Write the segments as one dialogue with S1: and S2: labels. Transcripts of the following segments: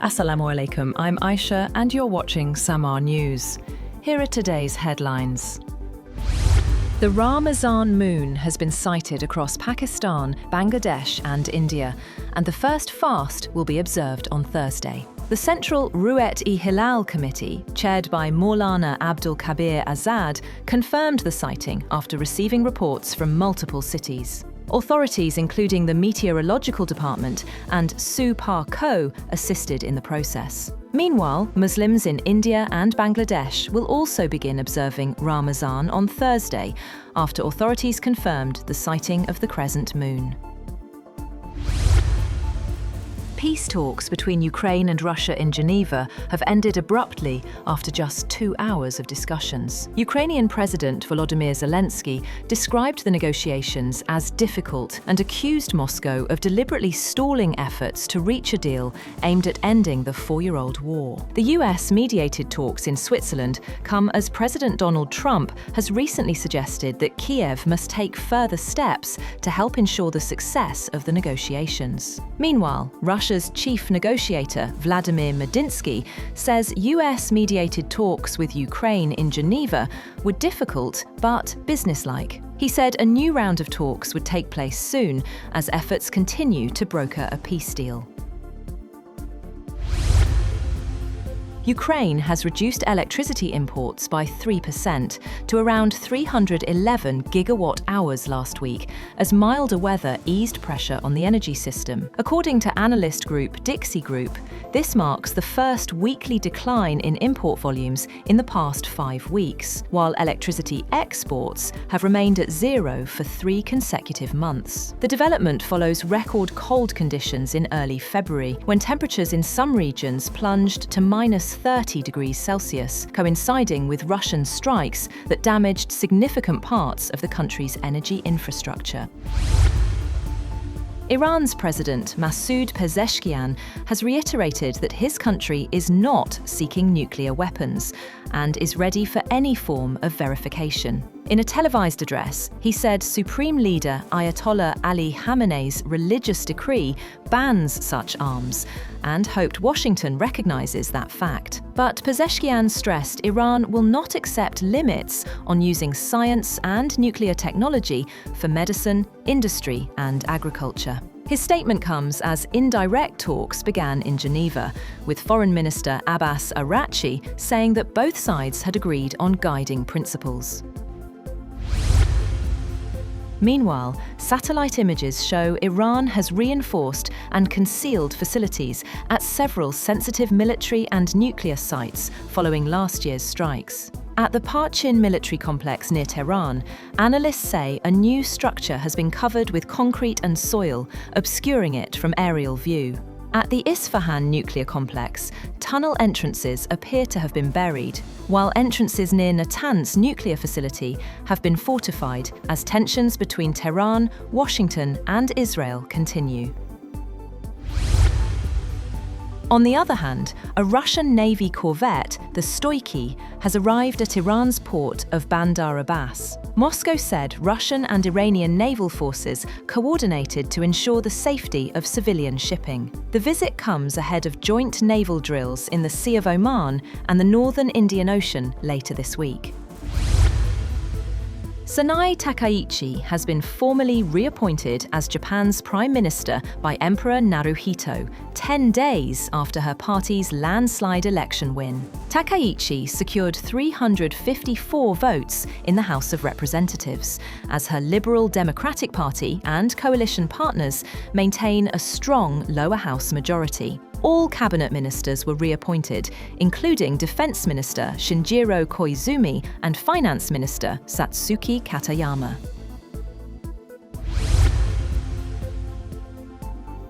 S1: Assalamu alaikum, I'm Aisha and you're watching Samar News. Here are today's headlines. The Ra-ma-zaan moon has been sighted across Pakistan, Bangladesh and India, and the first fast will be observed on Thursday. The Central Ruet-e-Hilal Committee, chaired by Maulana Abdul Khabeer Azad, confirmed the sighting after receiving reports from multiple cities. Authorities, including the Meteorological Department and SU-PAR-CO, assisted in the process. Meanwhile, Muslims in India and Bangladesh will also begin observing Ra-ma-zaan on Thursday, after authorities confirmed the sighting of the crescent moon. Peace talks between Ukraine and Russia in Geneva have ended abruptly after just 2 hours of discussions. Ukrainian President Volodymyr Zelensky described the negotiations as difficult and accused Moscow of deliberately stalling efforts to reach a deal aimed at ending the 4-year-old war. The US-mediated talks in Switzerland come as President Donald Trump has recently suggested that Kiev must take further steps to help ensure the success of the negotiations. Meanwhile, Russia's chief negotiator, Vladimir Medinsky, says US-mediated talks with Ukraine in Geneva were difficult but businesslike. He said a new round of talks would take place soon as efforts continue to broker a peace deal. Ukraine has reduced electricity imports by 3% to around 311 gigawatt-hours last week as milder weather eased pressure on the energy system. According to analyst group Dixie Group, this marks the first weekly decline in import volumes in the past 5 weeks, while electricity exports have remained at zero for 3 consecutive months. The development follows record cold conditions in early February, when temperatures in some regions plunged to -30 degrees Celsius, coinciding with Russian strikes that damaged significant parts of the country's energy infrastructure. Iran's President Masoud Pezeshkian has reiterated that his country is not seeking nuclear weapons and is ready for any form of verification. In a televised address, he said Supreme Leader Ayatollah Ali Khamenei's religious decree bans such arms and hoped Washington recognizes that fact. But Pezeshkian stressed Iran will not accept limits on using science and nuclear technology for medicine, industry, and agriculture. His statement comes as indirect talks began in Geneva, with Foreign Minister Abbas Araghchi saying that both sides had agreed on guiding principles. Meanwhile, satellite images show Iran has reinforced and concealed facilities at several sensitive military and nuclear sites following last year's strikes. At the Parchin military complex near Tehran, analysts say a new structure has been covered with concrete and soil, obscuring it from aerial view. At the Isfahan nuclear complex, tunnel entrances appear to have been buried, while entrances near Natanz nuclear facility have been fortified as tensions between Tehran, Washington, and Israel continue. On the other hand, a Russian Navy corvette, the Stoiki, has arrived at Iran's port of Bandar Abbas. Moscow said Russian and Iranian naval forces coordinated to ensure the safety of civilian shipping. The visit comes ahead of joint naval drills in the Sea of Oman and the northern Indian Ocean later this week. Sanai Takaichi has been formally reappointed as Japan's Prime Minister by Emperor Naruhito, 10 days after her party's landslide election win. Takaichi secured 354 votes in the House of Representatives, as her Liberal Democratic Party and coalition partners maintain a strong lower house majority. All cabinet ministers were reappointed, including Defense Minister Shinjiro Koizumi and Finance Minister Satsuki Katayama.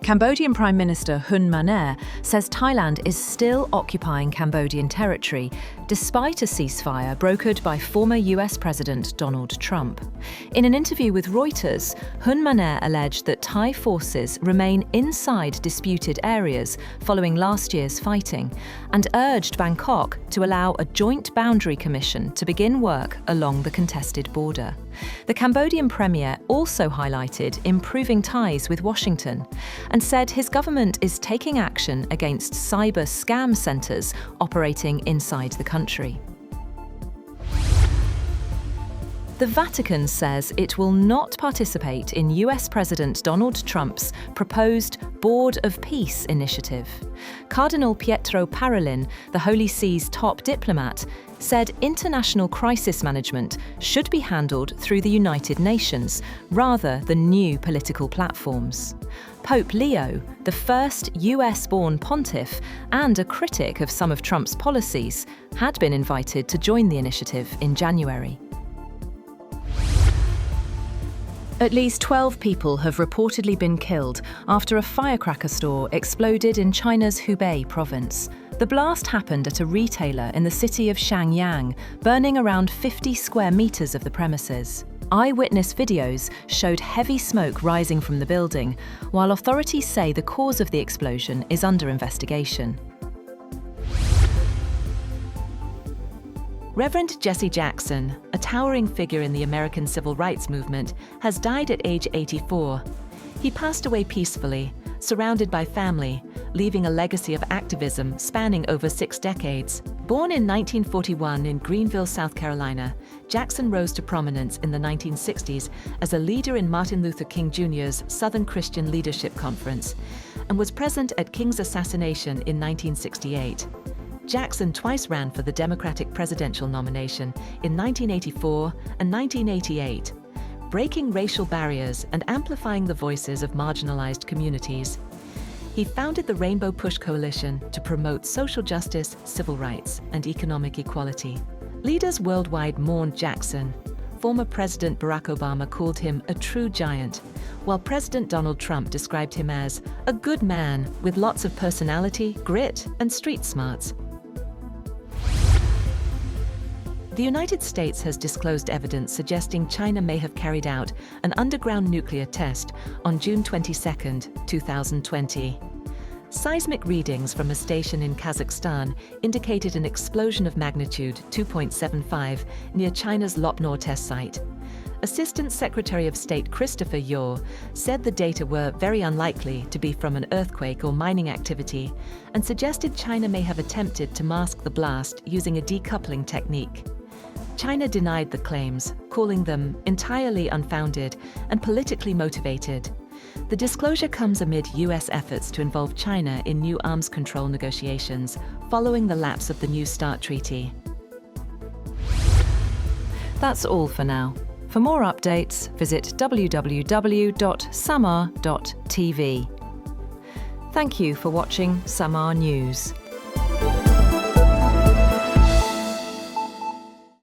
S1: Cambodian Prime Minister Hun Manet says Thailand is still occupying Cambodian territory, despite a ceasefire brokered by former US President Donald Trump. In an interview with Reuters, Manet alleged that Thai forces remain inside disputed areas following last year's fighting, and urged Bangkok to allow a joint boundary commission to begin work along the contested border. The Cambodian premier also highlighted improving ties with Washington and said his government is taking action against cyber scam centres operating inside the country. The Vatican says it will not participate in US President Donald Trump's proposed Board of Peace initiative. Cardinal Pietro Parolin, the Holy See's top diplomat, said international crisis management should be handled through the United Nations rather than new political platforms. Pope Leo, the first US-born pontiff and a critic of some of Trump's policies, had been invited to join the initiative in January. At least 12 people have reportedly been killed after a firecracker store exploded in China's Hubei province. The blast happened at a retailer in the city of Shenyang, burning around 50 square meters of the premises. Eyewitness videos showed heavy smoke rising from the building, while authorities say the cause of the explosion is under investigation. Reverend Jesse Jackson, a towering figure in the American civil rights movement, has died at age 84. He passed away peacefully, surrounded by family, leaving a legacy of activism spanning over 6 decades. Born in 1941 in Greenville, South Carolina, Jackson rose to prominence in the 1960s as a leader in Martin Luther King Jr.'s Southern Christian Leadership Conference and was present at King's assassination in 1968. Jackson twice ran for the Democratic presidential nomination in 1984 and 1988, breaking racial barriers and amplifying the voices of marginalized communities. He founded the Rainbow Push Coalition to promote social justice, civil rights, and economic equality. Leaders worldwide mourned Jackson. Former President Barack Obama called him a true giant, while President Donald Trump described him as a good man with lots of personality, grit, and street smarts. The United States has disclosed evidence suggesting China may have carried out an underground nuclear test on June 22, 2020. Seismic readings from a station in Kazakhstan indicated an explosion of magnitude 2.75 near China's Lopnor test site. Assistant Secretary of State Christopher Yeo said the data were very unlikely to be from an earthquake or mining activity and suggested China may have attempted to mask the blast using a decoupling technique. China denied the claims, calling them entirely unfounded and politically motivated. The disclosure comes amid US efforts to involve China in new arms control negotiations following the lapse of the New START treaty. That's all for now. For more updates, visit www.samar.tv. Thank you for watching Samar News.